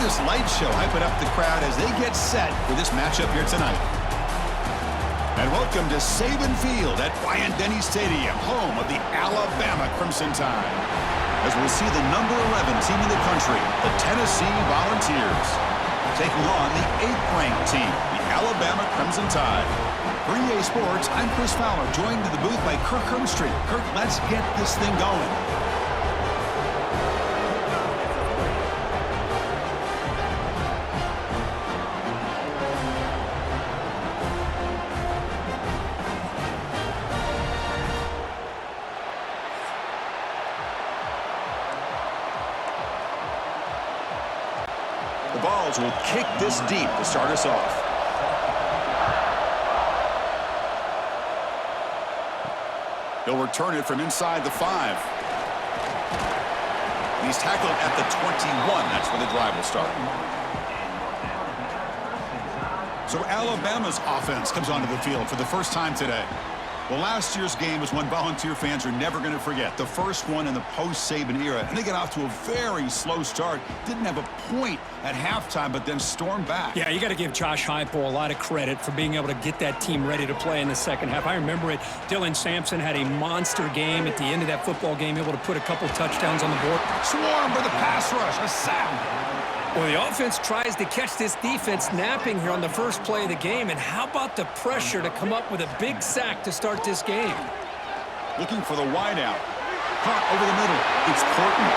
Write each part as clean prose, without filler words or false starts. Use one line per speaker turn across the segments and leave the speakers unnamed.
this light show hyping up the crowd as they get set for this matchup here tonight. And welcome to Saban Field at Bryant-Denny Stadium, home of the Alabama Crimson Tide. As we'll see the number 11 team in the country, the Tennessee Volunteers, taking on the 8th-ranked team, the Alabama Crimson Tide. For EA Sports, I'm Chris Fowler, joined to the booth by Kirk Hermstreet. Kirk, let's get this thing going. The Vols will kick this deep to start us off. He'll return it from inside the 5. He's tackled at the 21. That's where the drive will start. So Alabama's offense comes onto the field for the first time today. Well, last year's game was one Volunteer fans are never going to forget. The first one in the post-Saban era. And they got off to a very slow start. Didn't have a point at halftime, but then stormed back.
Yeah, you got to give Josh Heupel a lot of credit for being able to get that team ready to play in the second half. I remember it. Dylan Sampson had a monster game at the end of that football game, able to put a couple touchdowns on the board.
Swarm for the pass rush. A sack.
Well, the offense tries to catch this defense napping here on the first play of the game. And how about the pressure to come up with a big sack to start this game?
Looking for the wideout. Caught over the middle. It's Porton.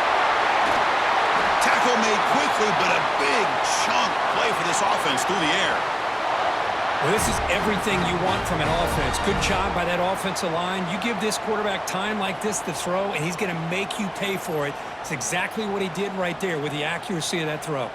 Tackle made quickly, but a big chunk play for this offense through the air.
Well, this is everything you want from an offense. Good job by that offensive line. You give this quarterback time like this to throw, and he's going to make you pay for it. It's exactly what he did right there with the accuracy of that throw.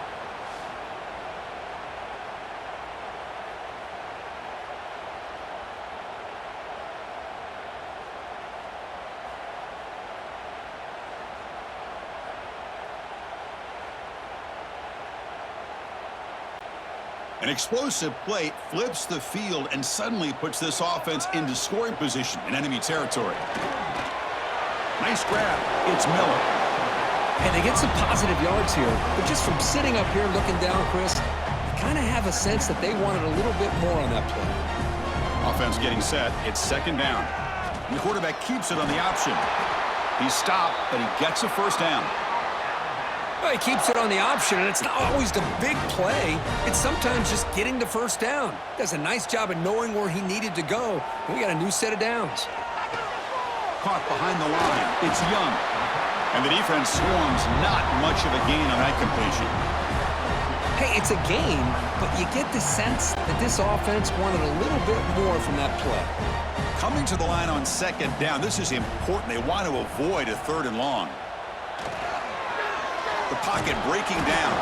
An explosive play flips the field and suddenly puts this offense into scoring position in enemy territory. Nice grab. It's Miller.
And they get some positive yards here, but just from sitting up here looking down, Chris, you kind of have a sense that they wanted a little bit more on that play.
Offense getting set. It's second down. And the quarterback keeps it on the option. He's stopped, but he gets a first down.
Well, he keeps it on the option, and it's not always the big play. It's sometimes just getting the first down. Does a nice job of knowing where he needed to go. We got a new set of downs.
Caught behind the line. It's Young. And the defense swarms. Not much of a gain on that completion.
Hey, it's a gain, but you get the sense that this offense wanted a little bit more from that play.
Coming to the line on second down. This is important. They want to avoid a 3rd and long. The pocket breaking down.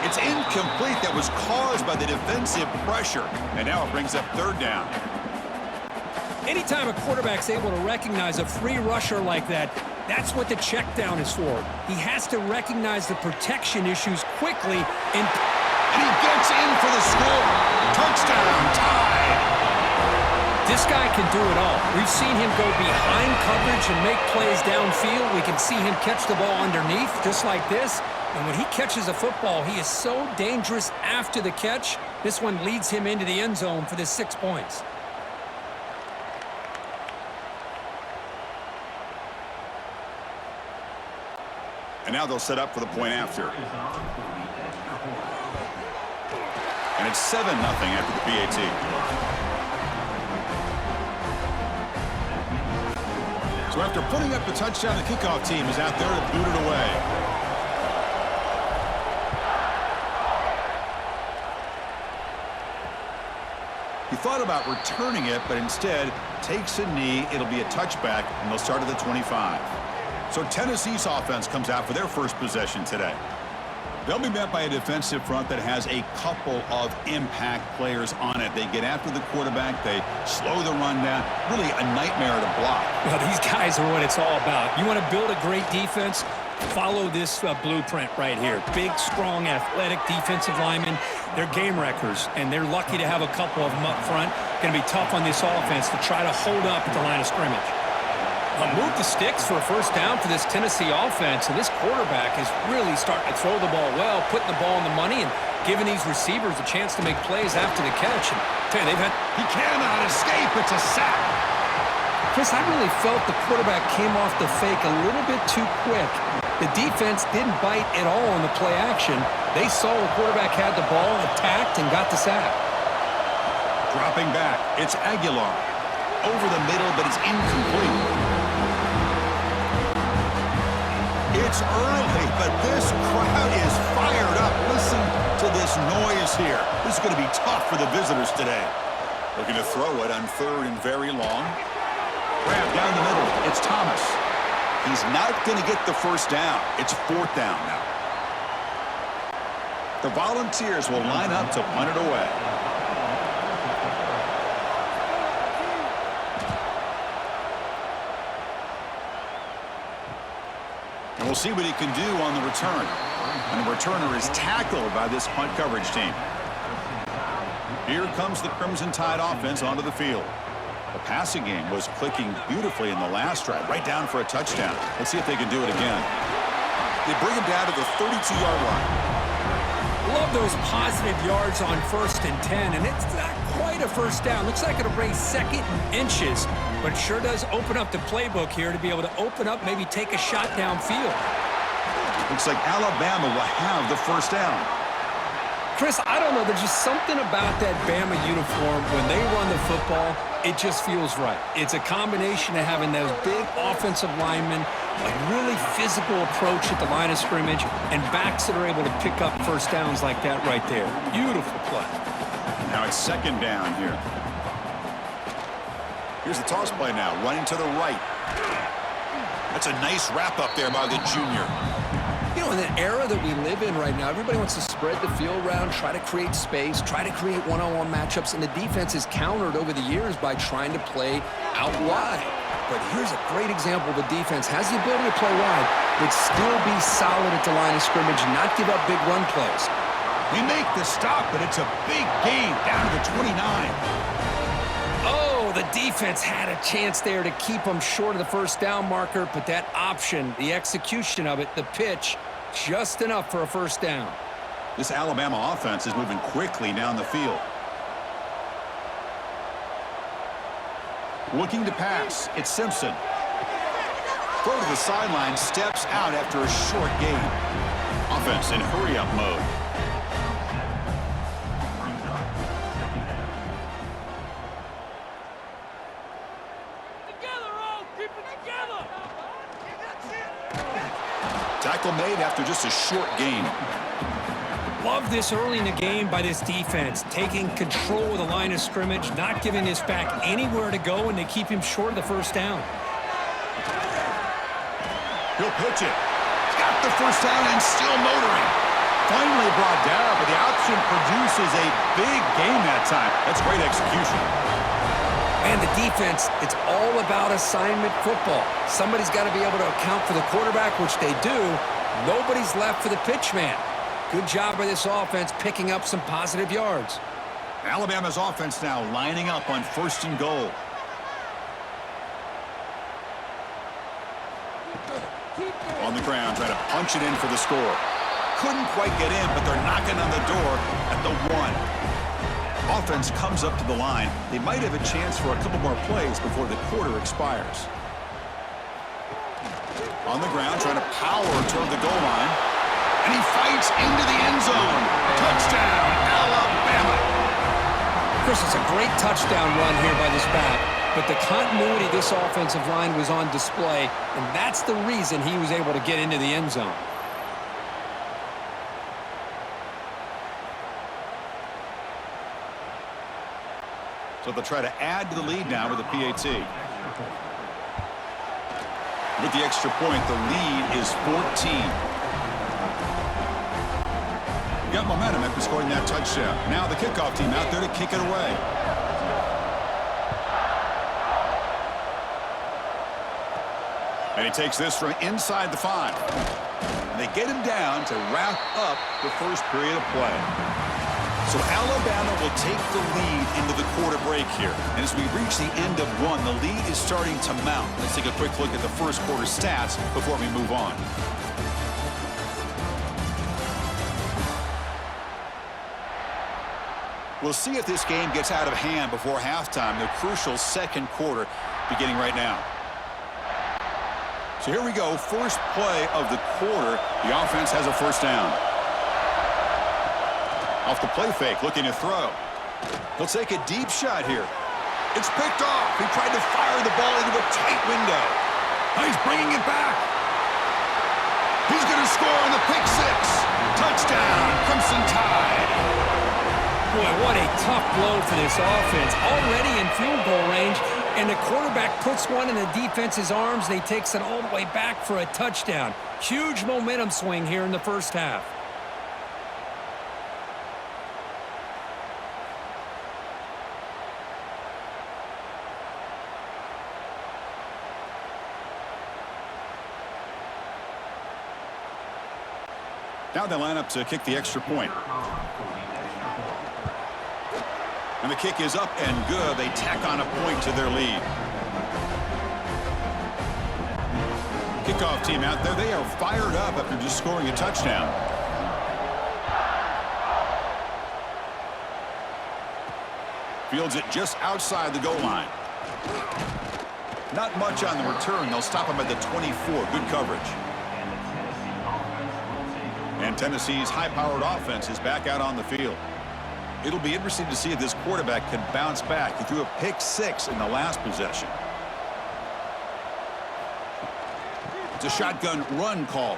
It's incomplete. That was caused by the defensive pressure. And now it brings up 3rd down.
Anytime a quarterback's able to recognize a free rusher like that, that's what the check down is for. He has to recognize the protection issues quickly. And
he gets in for the score. Touchdown, Tide.
This guy can do it all. We've seen him go behind coverage and make plays downfield. We can see him catch the ball underneath, just like this. And when he catches a football, he is so dangerous after the catch. This one leads him into the end zone for the 6 points.
And now they'll set up for the point after. And it's 7-0 after the PAT. So after putting up the touchdown, the kickoff team is out there to boot it away. He thought about returning it, but instead takes a knee. It'll be a touchback, and they'll start at the 25. So Tennessee's offense comes out for their first possession today. They'll be met by a defensive front that has a couple of impact players on it. They get after the quarterback. They slow the run down. Really a nightmare to block.
Well, these guys are what it's all about. You want to build a great defense? Follow this blueprint right here. Big, strong, athletic defensive linemen. They're game wreckers, and they're lucky to have a couple of them up front. Going to be tough on this offense to try to hold up at the line of scrimmage. Move the sticks for a first down for this Tennessee offense, and this quarterback is really starting to throw the ball well, putting the ball in the money, and giving these receivers a chance to make plays after the catch. And tell you,
He cannot escape. It's a sack.
Chris, I really felt the quarterback came off the fake a little bit too quick. The defense didn't bite at all on the play action. They saw the quarterback had the ball, attacked, and got the sack.
Dropping back, it's Aguilar. Over the middle, but it's incomplete. It's early, but this crowd is fired up. Listen to this noise here. This is going to be tough for the visitors today. Looking to throw it on 3rd and very long. Grab down the middle. It's Thomas. He's not going to get the first down. It's 4th down now. The Volunteers will line up to punt it away. And we'll see what he can do on the return. And the returner is tackled by this punt coverage team. Here comes the Crimson Tide offense onto the field. The passing game was clicking beautifully in the last drive, right down for a touchdown. Let's see if they can do it again. They bring him down to the 32-yard line.
Love those positive yards on 1st and 10, and it's not quite a first down. Looks like it'll bring 2nd and inches, but it sure does open up the playbook here to be able to open up, maybe take a shot downfield.
Looks like Alabama will have the first down.
Chris, I don't know. There's just something about that Bama uniform. When they run the football, it just feels right. It's a combination of having those big offensive linemen, a really physical approach at the line of scrimmage, and backs that are able to pick up first downs like that right there. Beautiful play.
Now it's 2nd down here. Here's the toss play now, running to the right. That's a nice wrap up there by the junior.
You know, in the era that we live in right now, everybody wants to spread the field around, try to create space, try to create one-on-one matchups, and the defense is countered over the years by trying to play out wide. But here's a great example. The defense has the ability to play wide, but still be solid at the line of scrimmage, not give up big run plays.
We make the stop, but it's a big gain down to the 29.
Oh, the defense had a chance there to keep them short of the first down marker, but that option, the execution of it, the pitch, just enough for a first down.
This Alabama offense is moving quickly down the field. Looking to pass, it's Simpson. Throw to the sideline, steps out after a short gain. Offense in hurry-up mode. Tackle made after just a short gain.
Love this early in the game by this defense, taking control of the line of scrimmage, not giving this back anywhere to go, and they keep him short of the first down.
He'll pitch it. He's got the first down and still motoring. Finally brought down, but the option produces a big gain that time. That's great execution.
And the defense, it's all about assignment football. Somebody's got to be able to account for the quarterback, which they do. Nobody's left for the pitch man. Good job by this offense picking up some positive yards.
Alabama's offense now lining up on 1st and goal. On the ground, trying to punch it in for the score. Couldn't quite get in, but they're knocking on the door at the 1. Offense comes up to the line. They might have a chance for a couple more plays before the quarter expires. On the ground, trying to power toward the goal line. And he fights into the end zone. Touchdown, Alabama.
Chris, it's a great touchdown run here by this back, but the continuity of this offensive line was on display, and that's the reason he was able to get into the end zone.
So they'll try to add to the lead now with a PAT. With the extra point, the lead is 14. Got momentum after scoring that touchdown. Now the kickoff team out there to kick it away. And he takes this from inside the 5. and they get him down to wrap up the first period of play. So Alabama will take the lead into the quarter break here. And as we reach the end of one, the lead is starting to mount. Let's take a quick look at the first quarter stats before we move on. We'll see if this game gets out of hand before halftime, the crucial second quarter beginning right now. So here we go, first play of the quarter. The offense has a first down. Off the play fake, looking to throw. He'll take a deep shot here. It's picked off. He tried to fire the ball into a tight window. He's bringing it back. He's going to score on the pick six. Touchdown, Crimson Tide.
Boy, what a tough blow for this offense. Already in field goal range, and the quarterback puts one in the defense's arms, and he takes it all the way back for a touchdown. Huge momentum swing here in the first half.
Now they line up to kick the extra point. And the kick is up and good. They tack on a point to their lead. Kickoff team out there. They are fired up after just scoring a touchdown. Fields it just outside the goal line. Not much on the return. They'll stop him at the 24. Good coverage. And Tennessee's high-powered offense is back out on the field. It'll be interesting to see if this quarterback can bounce back. He threw a pick six in the last possession. It's a shotgun run call.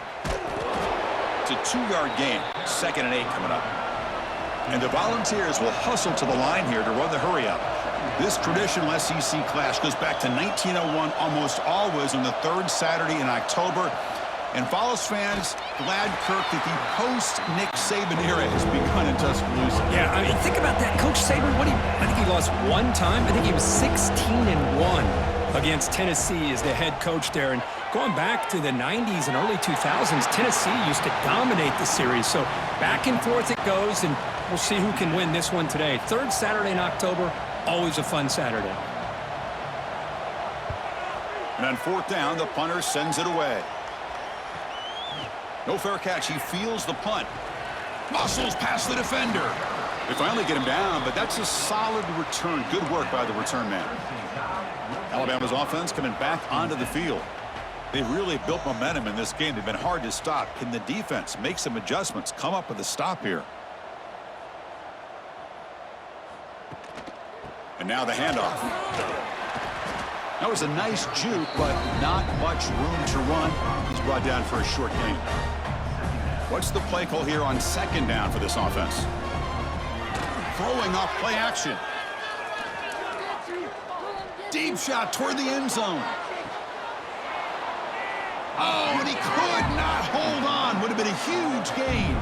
It's a 2-yard gain. 2nd and 8 coming up. And the Volunteers will hustle to the line here to run the hurry-up. This traditional SEC clash goes back to 1901, almost always on the 3rd Saturday in October. And Vols fans, glad, Kirk, that the post-Nick Saban era has begun in Tuscaloosa.
Yeah, I mean, think about that. Coach Saban, I think he lost one time. I think he was 16-1 against Tennessee as the head coach there. And going back to the 90s and early 2000s, Tennessee used to dominate the series. So back and forth it goes, and we'll see who can win this one today. 3rd Saturday in October, always a fun Saturday.
And on 4th down, the punter sends it away. No fair catch. He feels the punt. Muscles past the defender. They finally get him down, but that's a solid return. Good work by the return man. Alabama's offense coming back onto the field. They've really built momentum in this game. They've been hard to stop. Can the defense make some adjustments, come up with a stop here? And now the handoff. That was a nice juke, but not much room to run. He's brought down for a short gain. What's the play call here on 2nd down for this offense? Throwing off play action. Deep shot toward the end zone. Oh, and he could not hold on. Would have been a huge gain.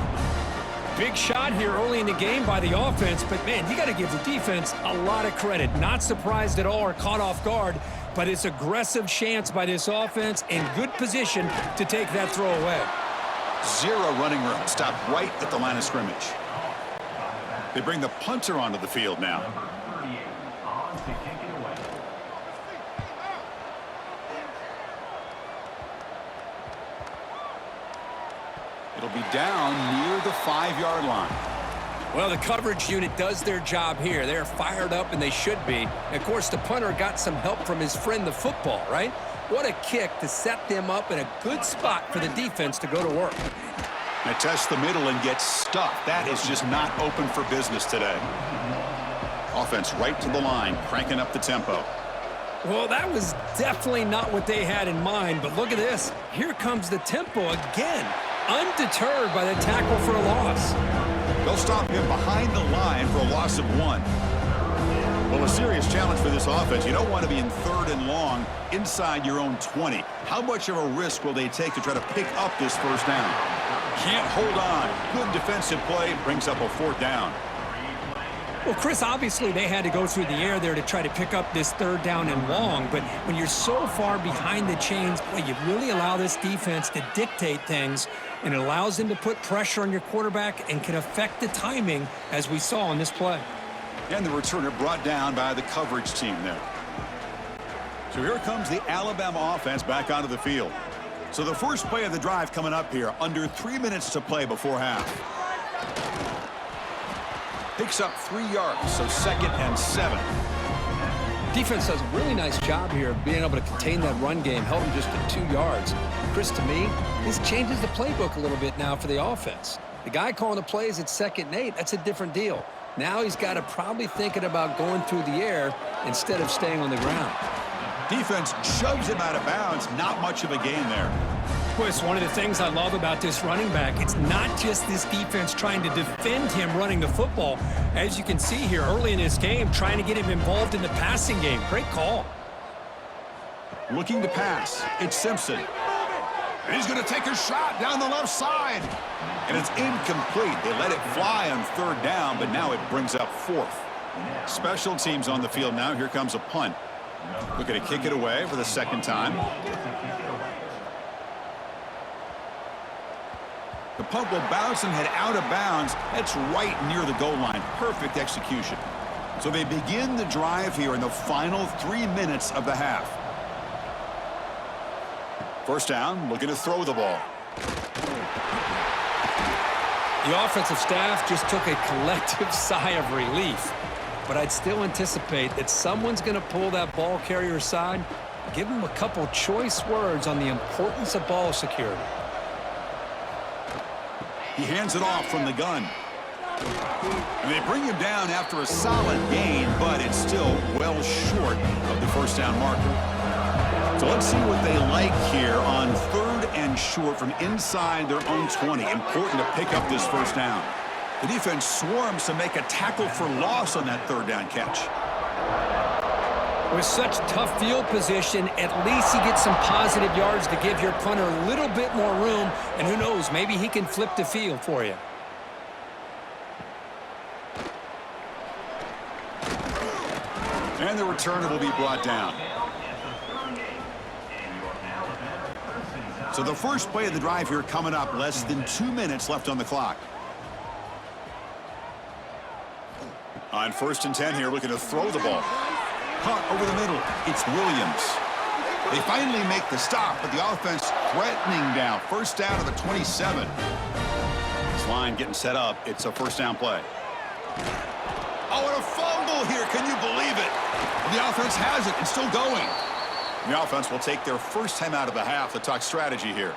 Big shot here early in the game by the offense, but, man, you got to give the defense a lot of credit. Not surprised at all or caught off guard, but it's aggressive chance by this offense in good position to take that throw away.
0 running room. Stopped right at the line of scrimmage. They bring the punter onto the field now. It'll be down near the 5-yard line.
Well, the coverage unit does their job here. They're fired up, and they should be. And of course, the punter got some help from his friend, the football, right? What a kick to set them up in a good spot for the defense to go to work.
They test the middle and get stuck. That is just not open for business today. Offense right to the line, cranking up the tempo.
Well, that was definitely not what they had in mind, but look at this. Here comes the tempo again, undeterred by the tackle for a loss.
They'll stop him behind the line for a loss of 1. Well, a serious challenge for this offense. You don't want to be in 3rd and long inside your own 20. How much of a risk will they take to try to pick up this first down? Can't hold on. Good defensive play brings up a 4th down.
Well, Chris, obviously they had to go through the air there to try to pick up this third down and long, but when you're so far behind the chains, boy, you really allow this defense to dictate things, and it allows them to put pressure on your quarterback and can affect the timing, as we saw on this play.
And the returner brought down by the coverage team there. So here comes the Alabama offense back onto the field. So the first play of the drive coming up here, under 3 minutes to play before half. Picks up 3 yards, so 2nd and 7.
Defense does a really nice job here of being able to contain that run game, held them just to 2 yards. Chris, to me, this changes the playbook a little bit now for the offense. The guy calling the plays at 2nd and 8, that's a different deal. Now he's got to probably thinking about going through the air instead of staying on the ground.
Defense shoves him out of bounds. Not much of a gain there.
Chris, one of the things I love about this running back, it's not just this defense trying to defend him running the football. As you can see here early in this game, trying to get him involved in the passing game. Great call.
Looking to pass. It's Simpson. And he's going to take a shot down the left side. And it's incomplete. They let it fly on 3rd down, but now it brings up 4th. Special teams on the field now. Here comes a punt. Looking to kick it away for the 2nd time. The punt will bounce and head out of bounds. That's right near the goal line. Perfect execution. So they begin the drive here in the final 3 minutes of the half. First down, looking to throw the ball.
The offensive staff just took a collective sigh of relief. But I'd still anticipate that someone's going to pull that ball carrier aside, give him a couple choice words on the importance of ball security.
He hands it off from the gun. And they bring him down after a solid gain, but it's still well short of the first down marker. So let's see what they like here on 3rd and short from inside their own 20. Important to pick up this first down. The defense swarms to make a tackle for loss on that 3rd down catch.
With such tough field position, at least he gets some positive yards to give your punter a little bit more room, and who knows, maybe he can flip the field for you.
And the returner will be brought down. So the first play of the drive here coming up, less than 2 minutes left on the clock. On 1st and 10 here, looking to throw the ball. Caught over the middle. It's Williams. They finally make the stop, but the offense threatening down. First down to the 27. This line getting set up. It's a first down play. Oh, and a fumble here. Can you believe it? The offense has it and still going. The offense will take their first time out of the half to talk strategy here.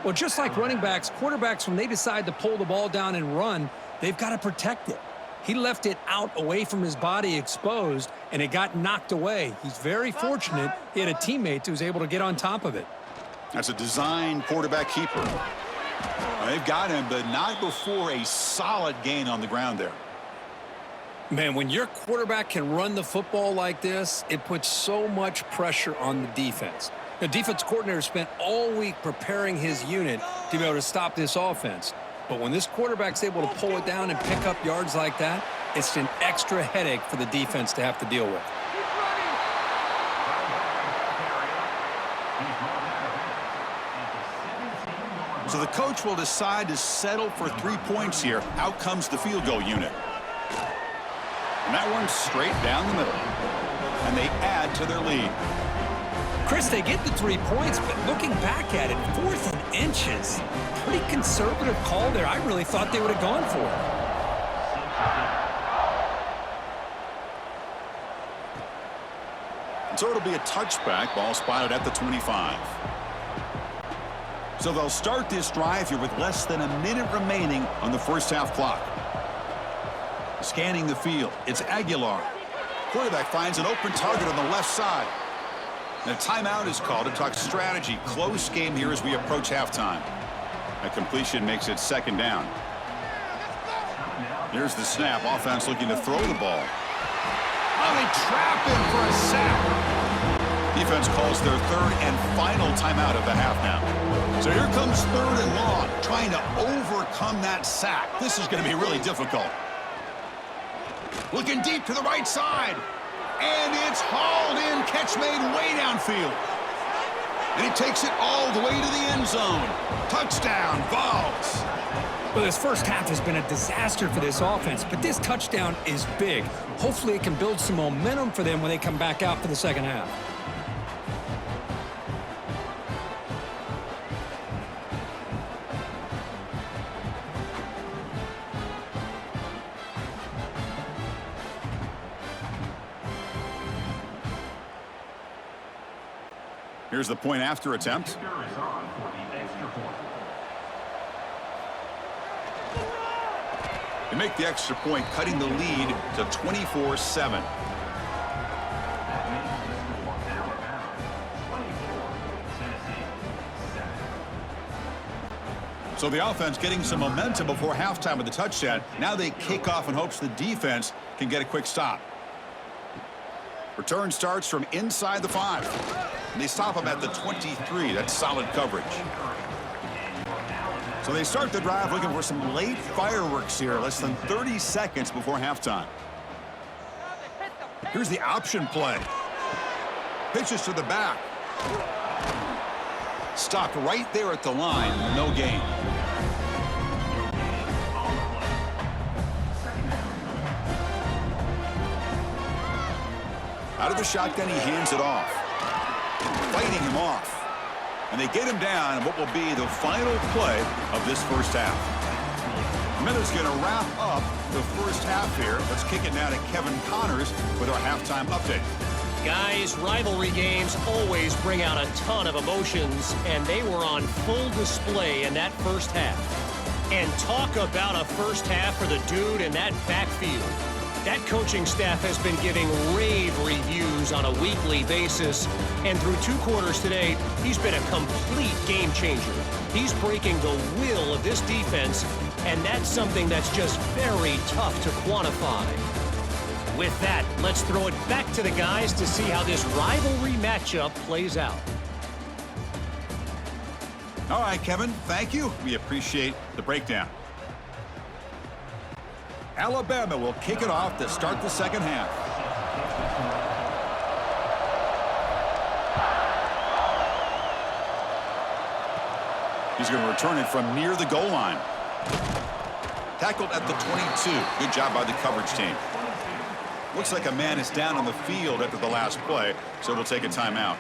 Well, just like running backs, quarterbacks, when they decide to pull the ball down and run, they've got to protect it. He left it out away from his body exposed, and it got knocked away. He's very fortunate he had a teammate who was able to get on top of it.
That's a design quarterback keeper. They've got him, but not before a solid gain on the ground there.
Man, when your quarterback can run the football like this, it puts so much pressure on the defense. The defense coordinator spent all week preparing his unit to be able to stop this offense. But when this quarterback's able to pull it down and pick up yards like that, it's an extra headache for the defense to have to deal with.
So the coach will decide to settle for 3 points here. Out comes the field goal unit. And that one's straight down the middle. And they add to their lead.
Chris, they get the 3 points, but looking back at it, 4th and inches. Pretty conservative call there. I really thought they would have gone for it.
So it'll be a touchback. Ball spotted at the 25. So they'll start this drive here with less than a minute remaining on the first half clock. Scanning the field. It's Aguilar. Quarterback finds an open target on the left side. And a timeout is called to talk strategy. Close game here as we approach halftime. That completion makes it 2nd down. Here's the snap. Offense looking to throw the ball. Oh, they trap him for a sack. Defense calls their 3rd and final timeout of the half now. So here comes 3rd and long, trying to overcome that sack. This is going to be really difficult. Looking deep to the right side. And it's hauled in. Catch made way downfield. And he takes it all the way to the end zone. Touchdown, Vols.
Well, this first half has been a disaster for this offense, but this touchdown is big. Hopefully it can build some momentum for them when they come back out for the second half.
Here's the point after attempt. They make the extra point, cutting the lead to 24-7. So the offense getting some momentum before halftime with the touchdown. Now they kick off in hopes the defense can get a quick stop. Return starts from inside the 5. And they stop him at the 23. That's solid coverage. So they start the drive looking for some late fireworks here, less than 30 seconds before halftime. Here's the option play. Pitches to the back. Stopped right there at the line. No gain. Out of the shotgun, he hands it off. Fighting him off. And they get him down in what will be the final play of this first half. Miller's going to wrap up the first half here. Let's kick it now to Kevin Connors with our halftime update.
Guys, rivalry games always bring out a ton of emotions, and they were on full display in that first half. And talk about a first half for the dude in that backfield. That coaching staff has been giving rave reviews on a weekly basis, and through 2 quarters today, he's been a complete game changer. He's breaking the will of this defense, and that's something that's just very tough to quantify. With that, let's throw it back to the guys to see how this rivalry matchup plays out.
All right, Kevin, thank you. We appreciate the breakdown. Alabama will kick it off to start the second half. He's going to return it from near the goal line. Tackled at the 22. Good job by the coverage team. Looks like a man is down on the field after the last play, so we'll take a timeout.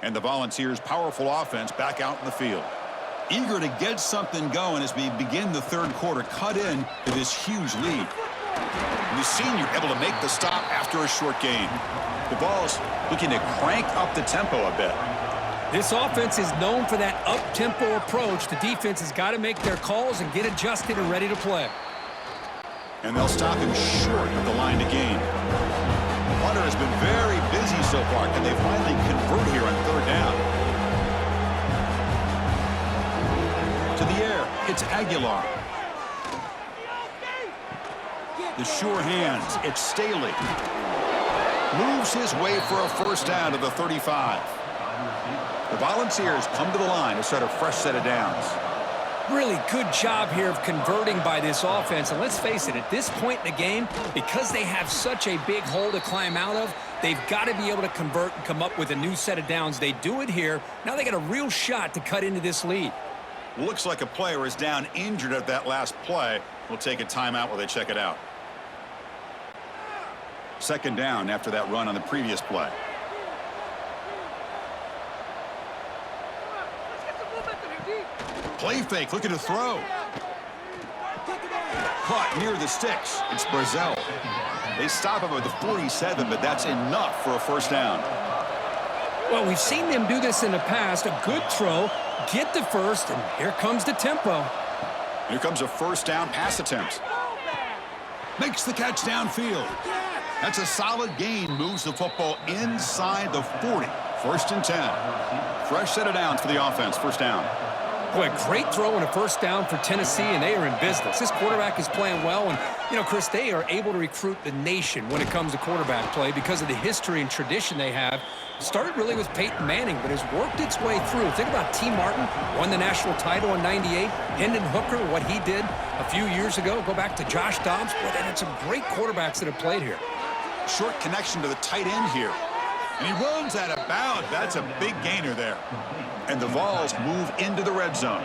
And the Volunteers' powerful offense back out in the field. Eager to get something going as we begin the third quarter, cut in to this huge lead. And the senior able to make the stop after a short gain. The Vols looking to crank up the tempo a bit.
This offense is known for that up-tempo approach. The defense has got to make their calls and get adjusted and ready to play.
And they'll stop him short of the line to gain. Hunter has been very busy so far. Can they finally convert here on third down? To the air, it's Aguilar. The sure hands, it's Staley. Moves his way for a first down to the 35. The Volunteers come to the line to start a fresh set of downs.
Really good job here of converting by this offense. And let's face it, at this point in the game, because they have such a big hole to climb out of, they've got to be able to convert and come up with a new set of downs. They do it here. Now they got a real shot to cut into this lead.
Looks like a player is down injured at that last play. We'll take a timeout while they check it out. Second down after that run on the previous play. Play fake, looking to throw. Caught near the sticks. It's Brazel. They stop him at the 47, but that's enough for a first down.
Well, we've seen them do this in the past. A good throw, get the first, and here comes the tempo.
Here comes a first down pass attempt. Makes the catch downfield. That's a solid gain. Moves the football inside the 40. First and 10. Fresh set of downs for the offense. First down.
Boy, great throw and a first down for Tennessee, and they are in business. This quarterback is playing well, and, you know, Chris, they are able to recruit the nation when it comes to quarterback play because of the history and tradition they have. It started really with Peyton Manning, but has worked its way through. Think about T. Martin, won the national title in '98. Hendon Hooker, what he did a few years ago. Go back to Josh Dobbs. Boy, they had some great quarterbacks that have played here.
Short connection to the tight end here. And he runs out of bounds. That's a big gainer there. And the Vols move into the red zone.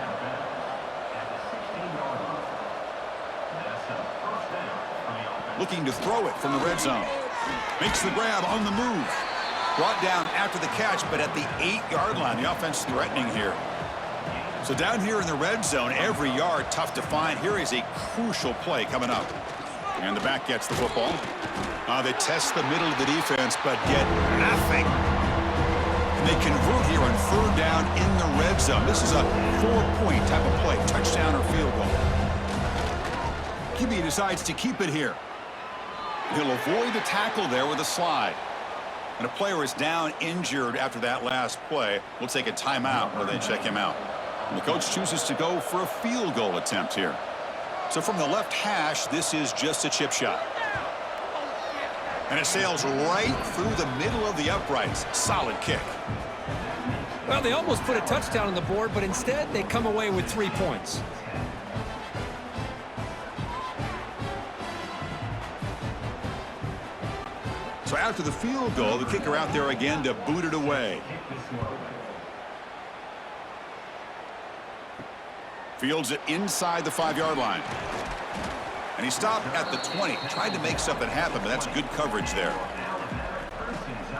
Looking to throw it from the red zone. Makes the grab on the move. Brought down after the catch, but at the 8-yard line. The offense threatening here. So down here in the red zone, every yard tough to find. Here is a crucial play coming up. And the back gets the football. They test the middle of the defense, but get nothing. And they convert here on third down in the red zone. This is a 4-point type of play, touchdown or field goal. QB decides to keep it here. He'll avoid the tackle there with a slide. And a player is down injured after that last play. We'll take a timeout while they check him out. And the coach chooses to go for a field goal attempt here. So from the left hash, this is just a chip shot. And it sails right through the middle of the uprights. Solid kick.
Well, they almost put a touchdown on the board, but instead they come away with 3 points.
So after the field goal, the kicker out there again to boot it away. Fields it inside the 5-yard line. And he stopped at the 20. Tried to make something happen, but that's good coverage there.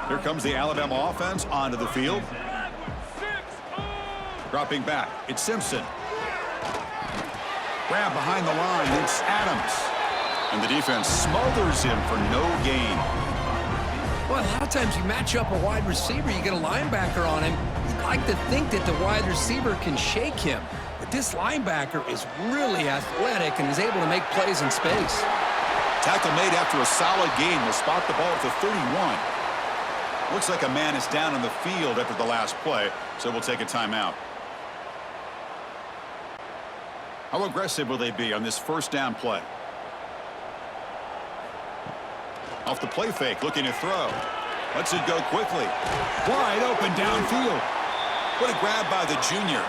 Here comes the Alabama offense onto the field. Dropping back. It's Simpson. Grab behind the line. It's Adams. And the defense smothers him for no gain.
Well, a lot of times you match up a wide receiver, you get a linebacker on him. You'd like to think that the wide receiver can shake him. But this linebacker is really athletic and is able to make plays in space.
Tackle made after a solid gain. Will spot the ball at the 31. Looks like a man is down on the field after the last play, so we'll take a timeout. How aggressive will they be on this first down play? Off the play fake, looking to throw. Lets it go quickly. Wide open downfield. What a grab by the junior.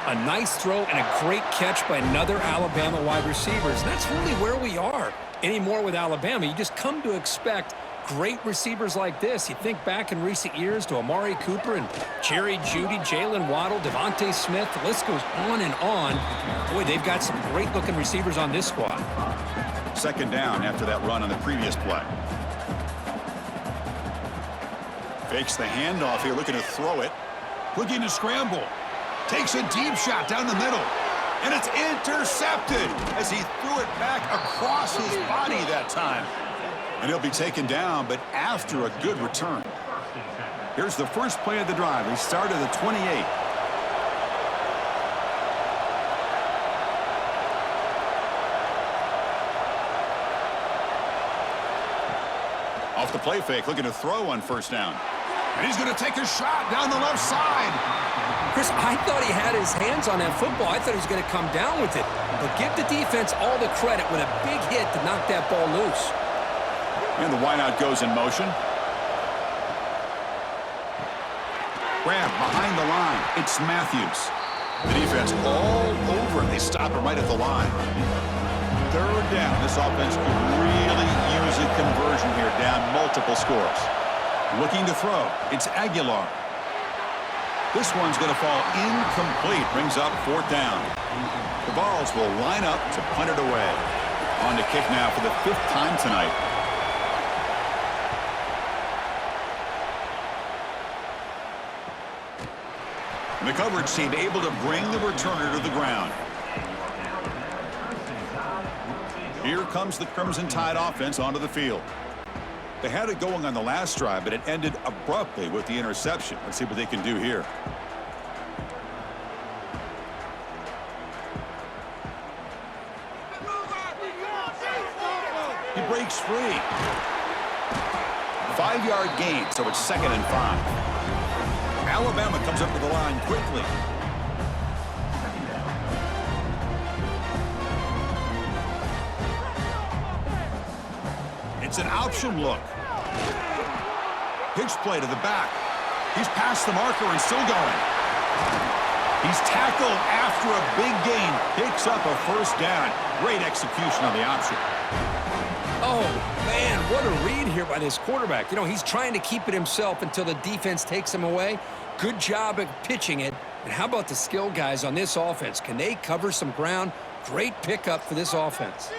A nice throw and a great catch by another Alabama wide receivers. And that's really where we are anymore with Alabama. You just come to expect great receivers like this. You think back in recent years to Amari Cooper and Jerry Jeudy, Jalen Waddle, Devontae Smith. The list goes on and on. Boy, they've got some great-looking receivers on this squad.
Second down after that run on the previous play. Fakes the handoff here, looking to throw it. Looking to scramble. Takes a deep shot down the middle. And it's intercepted as he threw it back across his body that time. And he'll be taken down, but after a good return. Here's the first play of the drive. He started at the 28. Off the play fake, looking to throw on first down. And he's going to take a shot down the left side.
Chris, I thought he had his hands on that football. I thought he was going to come down with it. But give the defense all the credit with a big hit to knock that ball loose.
And the wideout goes in motion. Grab behind the line. It's Matthews. The defense all over him. They stop him right at the line. Third down. This offense could really use a conversion here, down multiple scores. Looking to throw. It's Aguilar. This one's going to fall incomplete. Brings up fourth down. The Vols will line up to punt it away. On to kick now for the 5th time tonight. And the coverage team able to bring the returner to the ground. Here comes the Crimson Tide offense onto the field. They had it going on the last drive, but it ended abruptly with the interception. Let's see what they can do here. He breaks free. 5-yard gain, so it's 2nd and 5. Alabama comes up to the line quickly. It's an option look. Pitch play to the back. He's past the marker and still going. He's tackled after a big gain. Picks up a first down. Great execution on the option.
Oh, man, what a read here by this quarterback. You know, he's trying to keep it himself until the defense takes him away. Good job at pitching it. And how about the skill guys on this offense? Can they cover some ground? Great pickup for this offense.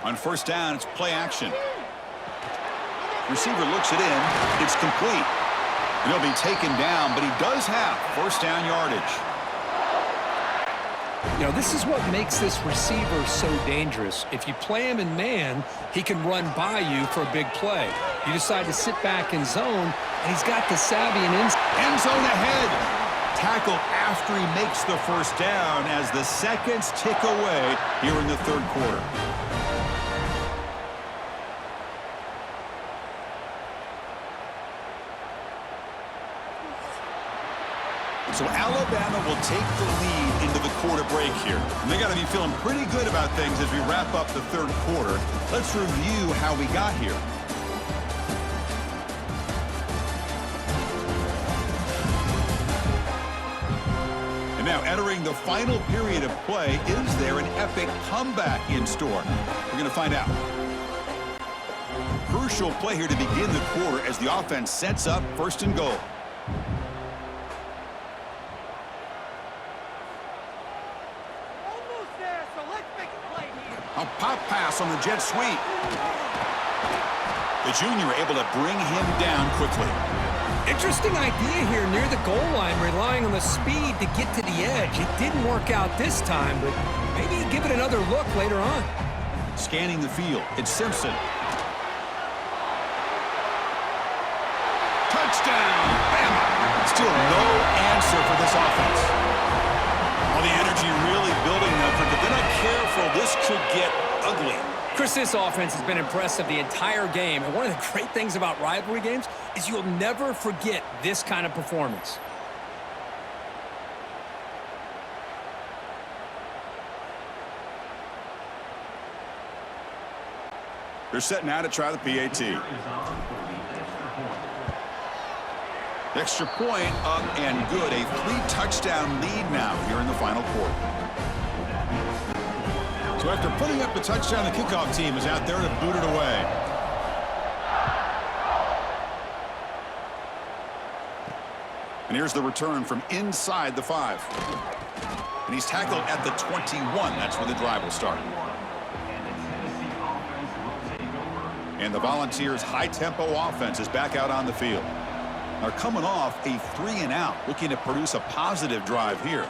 On first down, it's play action. Receiver looks it in. It's complete. And he'll be taken down, but he does have first down yardage.
You know, this is what makes this receiver so dangerous. If you play him in man, he can run by you for a big play. You decide to sit back in zone, and he's got the savvy and
end zone ahead. Tackle after he makes the first down as the seconds tick away here in the third quarter. So Alabama will take the lead into the quarter break here. And they got to be feeling pretty good about things as we wrap up the third quarter. Let's review how we got here. And now entering the final period of play, is there an epic comeback in store? We're going to find out. Crucial play here to begin the quarter as the offense sets up first and goal. A pop pass on the jet sweep. The junior able to bring him down quickly.
Interesting idea here near the goal line, relying on the speed to get to the edge. It didn't work out this time, but maybe give it another look later on.
Scanning the field, it's Simpson. Touchdown, Bama. Still no answer for this offense. All the energy really building up, but if they're not careful, this could get ugly.
Chris, this offense has been impressive the entire game, and one of the great things about rivalry games is you'll never forget this kind of performance.
They're setting now to try the PAT. Extra point up and good. A 3-touchdown lead now here in the final quarter. So after putting up the touchdown, the kickoff team is out there to boot it away. And here's the return from inside the 5. And he's tackled at the 21. That's where the drive will start. And the Volunteers' high-tempo offense is back out on the field. They're coming off a 3-and-out, looking to produce a positive drive here.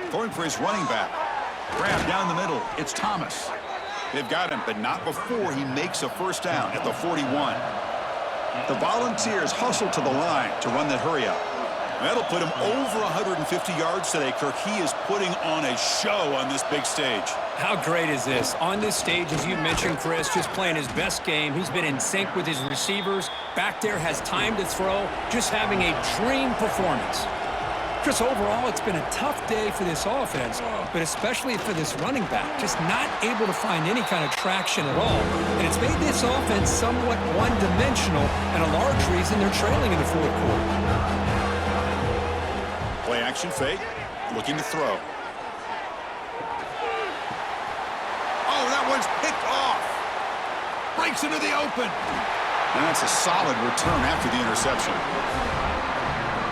Throwing for his running back. Grab down the middle. It's Thomas. They've got him, but not before he makes a first down at the 41. The Volunteers hustle to the line to run that hurry up. That'll put him over 150 yards today, Kirk. He is putting on a show on this big stage.
How great is this? On this stage, as you mentioned, Chris, just playing his best game. He's been in sync with his receivers. Back there, has time to throw. Just having a dream performance. Chris, overall, it's been a tough day for this offense, but especially for this running back. Just not able to find any kind of traction at all. And it's made this offense somewhat one-dimensional, and a large reason they're trailing in the fourth quarter.
Play action fake, looking to throw. Oh, that one's picked off. Breaks into the open. And that's a solid return after the interception.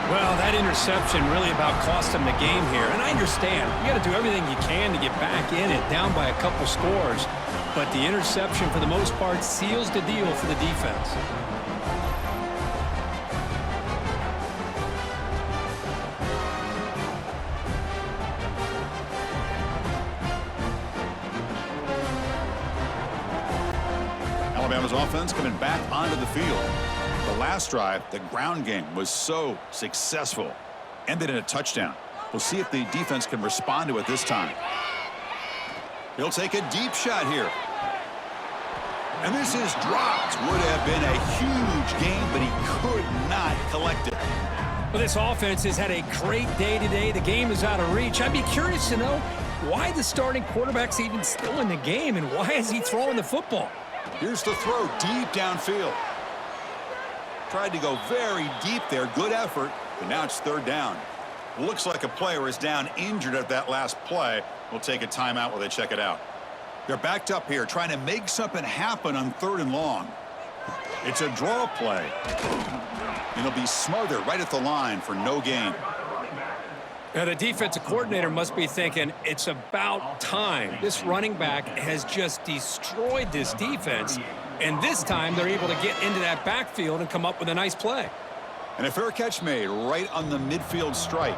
Well, that interception really about cost him the game here. And I understand. You got to do everything you can to get back in it, down by a couple scores. But the interception, for the most part, seals the deal for the defense.
Alabama's offense coming back onto the field. The last drive, the ground game, was so successful. Ended in a touchdown. We'll see if the defense can respond to it this time. He'll take a deep shot here. And this is dropped. Would have been a huge game, but he could not collect it.
Well, this offense has had a great day today. The game is out of reach. I'd be curious to know, why the starting quarterback's even still in the game, and why is he throwing the football?
Here's the throw deep downfield. Tried to go very deep there. Good effort, but now it's third down. Looks like a player is down injured at that last play. We'll take a timeout while they check it out. They're backed up here trying to make something happen on 3rd and long. It's a draw play. And he'll be smothered right at the line for no gain.
Now, the defensive coordinator must be thinking, it's about time. This running back has just destroyed this defense, and this time they're able to get into that backfield and come up with a nice play.
And a fair catch made right on the midfield stripe.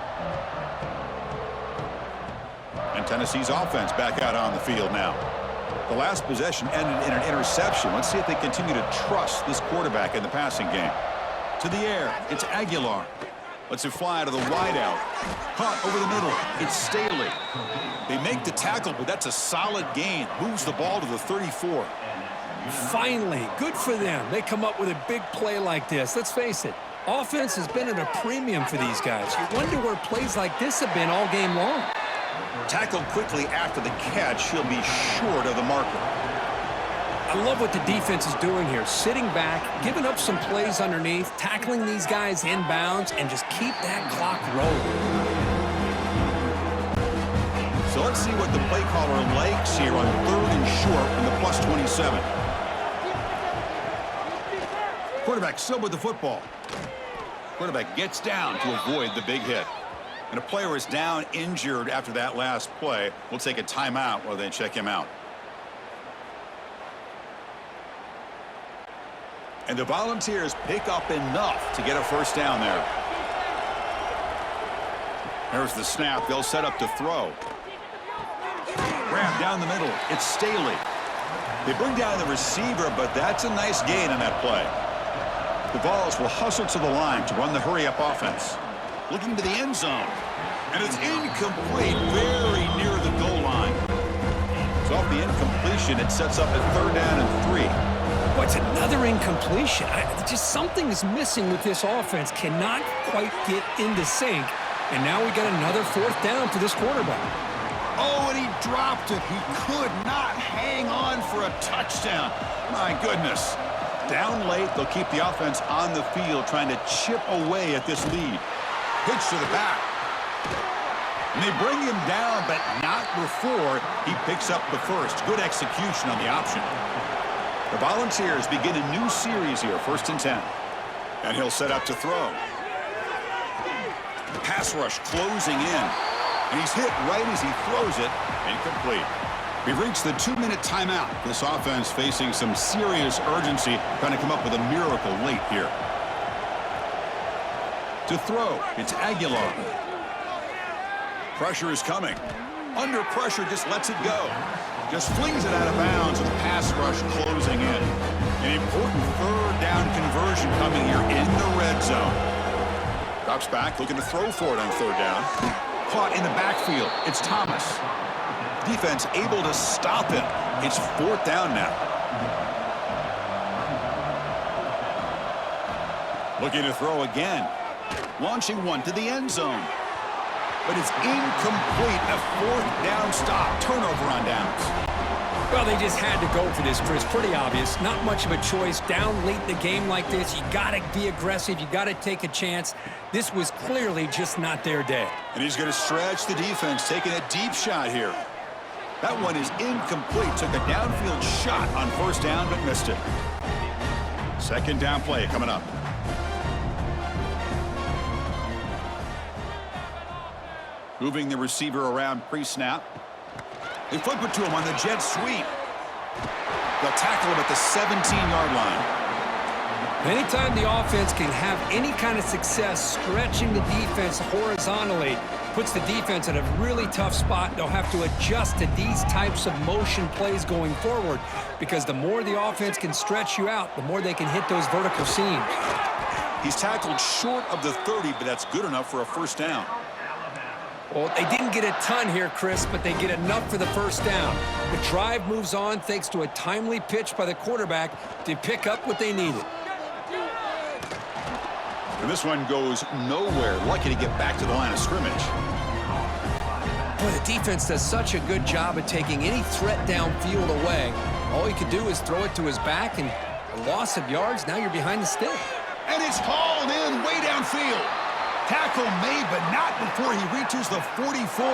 And Tennessee's offense back out on the field now. The last possession ended in an interception. Let's see if they continue to trust this quarterback in the passing game. To the air, it's Aguilar. Lets it fly to the wideout. Caught over the middle. It's Staley. They make the tackle, but that's a solid gain. Moves the ball to the 34.
Finally, good for them. They come up with a big play like this. Let's face it, offense has been at a premium for these guys. You wonder where plays like this have been all game long.
Tackled quickly after the catch. He'll be short of the marker.
I love what the defense is doing here. Sitting back, giving up some plays underneath, tackling these guys inbounds, and just keep that clock rolling.
So let's see what the play caller likes here on 3rd and short from the +27. Quarterback still with the football. Quarterback gets down to avoid the big hit. And a player is down injured after that last play. We'll take a timeout while they check him out. And the Volunteers pick up enough to get a first down there. There's the snap. They'll set up to throw. Grab down the middle. It's Staley. They bring down the receiver, but that's a nice gain on that play. The Vols will hustle to the line to run the hurry-up offense. Looking to the end zone. And it's incomplete, very near the goal line. So off the incompletion, it sets up a 3rd down and 3.
What's another incompletion? Just something is missing with this offense. Cannot quite get into sync. And now we got another 4th down for this quarterback.
Oh, and he dropped it. He could not hang on for a touchdown. My goodness. Down late, they'll keep the offense on the field trying to chip away at this lead. Pitch to the back. And they bring him down, but not before he picks up the first. Good execution on the option. The Volunteers begin a new series here, 1st and 10. And he'll set up to throw. Pass rush closing in. And he's hit right as he throws it. Incomplete. We've reached the 2-minute timeout. This offense facing some serious urgency, trying to come up with a miracle late here. To throw, it's Aguilar. Pressure is coming. Under pressure, just lets it go. Just flings it out of bounds with the pass rush closing in. An important 3rd down conversion coming here in the red zone. Drops back, looking to throw for it on 3rd down. Caught in the backfield. It's Thomas. Defense able to stop him. It's 4th down now. Looking to throw again. Launching one to the end zone. But it's incomplete. A 4th down stop. Turnover on downs.
Well, they just had to go for this, Chris. Pretty obvious. Not much of a choice. Down late in the game like this, you got to be aggressive. You got to take a chance. This was clearly just not their day.
And he's going to stretch the defense, taking a deep shot here. That one is incomplete. Took a downfield shot on 1st down, but missed it. 2nd down play coming up. Moving the receiver around pre-snap. They flip it to him on the jet sweep. They'll tackle him at the 17-yard line.
Anytime the offense can have any kind of success stretching the defense horizontally, puts the defense in a really tough spot. They'll have to adjust to these types of motion plays going forward, because the more the offense can stretch you out, the more they can hit those vertical seams.
He's tackled short of the 30, but that's good enough for a 1st down.
Well, they didn't get a ton here, Chris, but they get enough for the 1st down. The drive moves on thanks to a timely pitch by the quarterback to pick up what they needed.
And this one goes nowhere. Lucky to get back to the line of scrimmage.
Boy, the defense does such a good job of taking any threat downfield away. All he could do is throw it to his back, and a loss of yards, now you're behind the stick.
And it's hauled in way downfield. Tackle made, but not before he reaches the 44.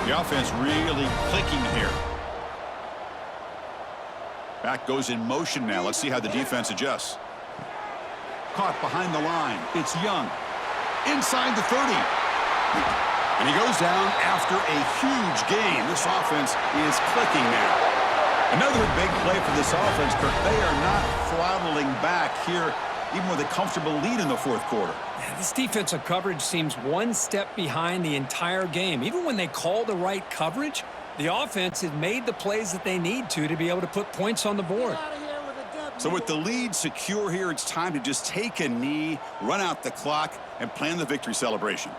The offense really clicking here. Back goes in motion now. Let's see how the defense adjusts. Caught behind the line. It's Young. Inside the 30. And he goes down after a huge gain. This offense is clicking now. Another big play for this offense, Kirk. They are not throttling back here, even with a comfortable lead in the fourth quarter.
Yeah, this defensive coverage seems one step behind the entire game. Even when they call the right coverage, the offense has made the plays that they need to be able to put points on the board.
So with the lead secure here, it's time to just take a knee, run out the clock, and plan the victory celebration.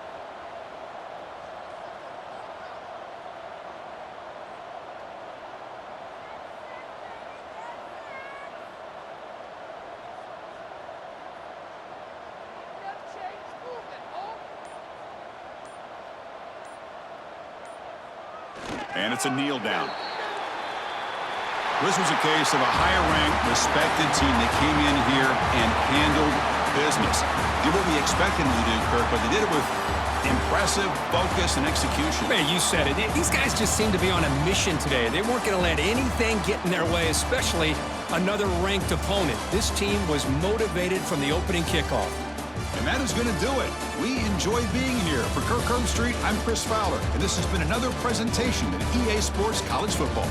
And it's a kneel down. This was a case of a higher-ranked, respected team that came in here and handled business. Did what we expected them to do, Kirk, but they did it with impressive focus and execution.
Man, you said it. These guys just seem to be on a mission today. They weren't going to let anything get in their way, especially another ranked opponent. This team was motivated from the opening kickoff.
And that is going to do it. We enjoy being here. For Kirk Street, I'm Chris Fowler, and this has been another presentation of EA Sports College Football.